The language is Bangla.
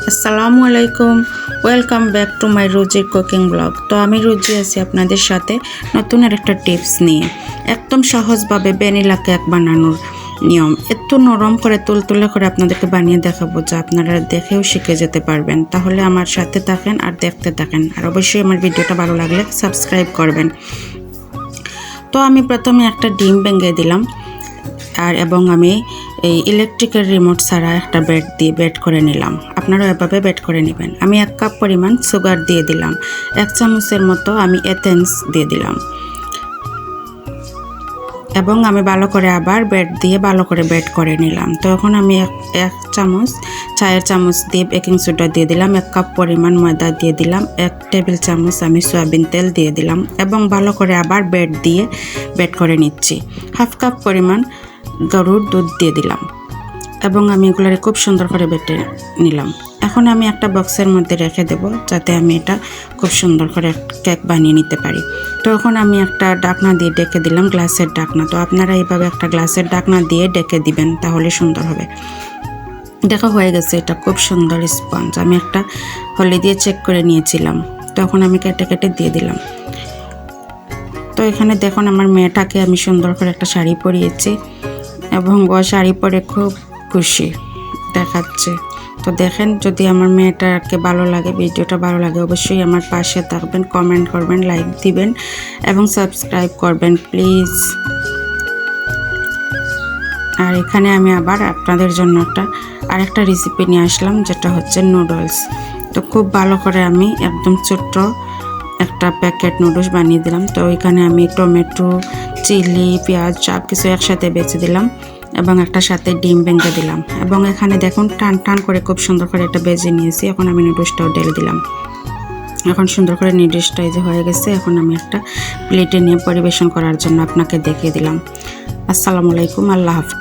আসসালামু আলাইকুম, ওয়েলকাম ব্যাক টু মাই রোজির কুকিং ব্লগ। তো আমি রোজি আছি আপনাদের সাথে নতুন আরেকটা টিপস নিয়ে। একদম সহজভাবে ভ্যানিলা কেক বানানোর নিয়ম, এত নরম করে তুলতুলে করে আপনাদেরকে বানিয়ে দেখাবো যা আপনারা দেখেও শিখে যেতে পারবেন। তাহলে আমার সাথে থাকেন আর দেখতে থাকেন, আর অবশ্যই আমার ভিডিওটা ভালো লাগলে সাবস্ক্রাইব করবেন। তো আমি প্রথমে একটা ডিম ভেঙে দিলাম এবং আমি এই ইলেকট্রিকের রিমোট ছাড়া একটা ব্যাট দিয়ে ব্যাট করে নিলাম। আপনারাও এভাবে ব্যাট করে নেবেন। আমি 1 কাপ পরিমাণ সুগার দিয়ে দিলাম, 1 চামচের মতো আমি এথেন্স দিয়ে দিলাম এবং আমি ভালো করে আবার ব্যাট দিয়ে ভালো করে ব্যাট করে নিলাম। তো এখন আমি এক চামচ চায়ের চামচ দিয়ে বেকিং সোডা দিয়ে দিলাম, 1 কাপ পরিমাণ ময়দা দিয়ে দিলাম, 1 টেবিল চামচ আমি সয়াবিন তেল দিয়ে দিলাম এবং ভালো করে আবার ব্যাট দিয়ে ব্যাট করে নিচ্ছি। 1/2 কাপ পরিমাণ গরুর দুধ দিয়ে দিলাম এবং আমি এগুলোরে খুব সুন্দর করে বেটে নিলাম। এখন আমি একটা বক্সের মধ্যে রেখে দেব যাতে আমি এটা খুব সুন্দর করে কেক বানিয়ে নিতে পারি। তো এখন আমি একটা ঢাকনা দিয়ে ডেকে দিলাম, গ্লাসের ঢাকনা। তো আপনারা এইভাবে একটা গ্লাসের ঢাকনা দিয়ে ডেকে দিবেন, তাহলে সুন্দর হবে। দেখা হয়ে গেছে, এটা খুব সুন্দর স্পঞ্জ। আমি একটা হলে দিয়ে চেক করে নিয়েছিলাম, তখন আমি কেটে কেটে দিয়ে দিলাম। তো এখানে দেখুন আমার মেয়েটাকে আমি সুন্দর করে একটা শাড়ি পরিয়েছি এবং ও শাড়ি পরে খুব খুশি দেখাচ্ছে। তো দেখেন, যদি আমার মেয়েটাকে ভালো লাগে, ভিডিওটা ভালো লাগে, অবশ্যই আমার পাশে থাকবেন, কমেন্ট করবেন, লাইক দিবেন এবং সাবস্ক্রাইব করবেন প্লিজ। আর এখানে আমি আবার আপনাদের জন্য আরেকটা রেসিপি নিয়ে আসলাম, যেটা হচ্ছে নুডলস। তো খুব ভালো করে আমি একদম ছোট্ট একটা প্যাকেট নুডলস বানিয়ে দিলাম। তো এখানে আমি টমেটো, চিলি, পেঁয়াজ সব কিছু একসাথে বেছে দিলাম এবং একটা সাথে ডিম ভেঙে দিলাম এবং এখানে দেখুন টান টান করে খুব সুন্দর করে এটা বেজে নিয়েছি। এখন আমি নুডলসটাও ঢেলে দিলাম। এখন সুন্দর করে নুডলসটা এই যে হয়ে গেছে। এখন আমি একটা প্লেটে নিয়ে পরিবেশন করার জন্য আপনাকে দেখিয়ে দিলাম। আসসালামু আলাইকুম, আল্লাহ হাফেজ।